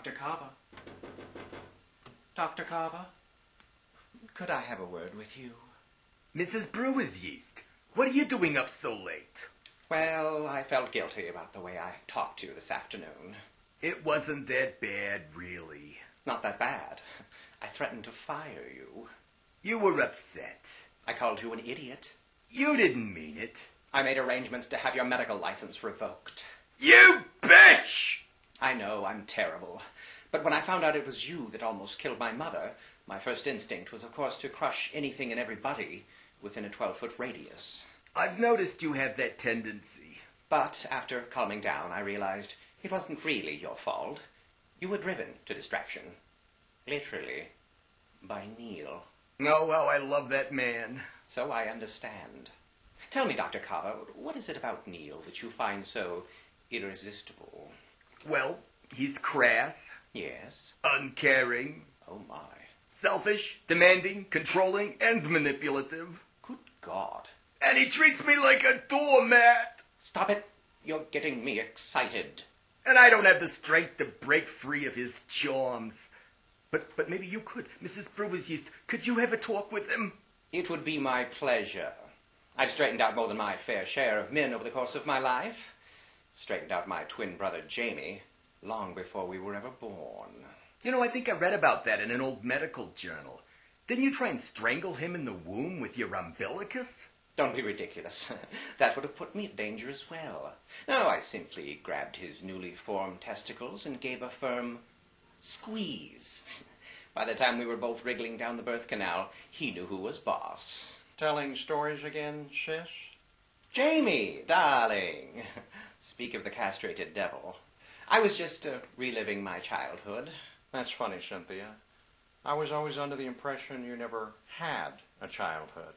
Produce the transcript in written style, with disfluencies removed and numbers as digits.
Dr. Carver. Dr. Carver, could I have a word with you? Mrs. Brewer's yeast, what are you doing up so late? Well, I felt guilty about the way I talked to you this afternoon. It wasn't that bad, really. Not that bad. I threatened to fire you. You were upset. I called you an idiot. You didn't mean it. I made arrangements to have your medical license revoked. You bitch! I know, I'm terrible. But when I found out it was you that almost killed my mother, my first instinct was, of course, to crush anything and everybody within a 12-foot radius. I've noticed you have that tendency. But after calming down, I realized it wasn't really your fault. You were driven to distraction. Literally. By Neil. Oh, how I love that man. So I understand. Tell me, Dr. Carver, what is it about Neil that you find so irresistible? Well, he's crass. Yes. Uncaring. Oh, my. Selfish, demanding, controlling, and manipulative. Good God. And he treats me like a doormat. Stop it. You're getting me excited. And I don't have the strength to break free of his charms. But maybe you could, Mrs. Brewer's yeast. Could you have a talk with him? It would be my pleasure. I've straightened out more than my fair share of men over the course of my life. Straightened out my twin brother Jamie long before we were ever born. You know, I think I read about that in an old medical journal. Didn't you try and strangle him in the womb with your umbilicus? Don't be ridiculous. That would have put me in danger as well. No, I simply grabbed his newly formed testicles and gave a firm squeeze. By the time we were both wriggling down the birth canal, he knew who was boss. Telling stories again, sis? Jamie, darling. Speak of the castrated devil. I was just reliving my childhood. That's funny, Cynthia. I was always under the impression you never had a childhood.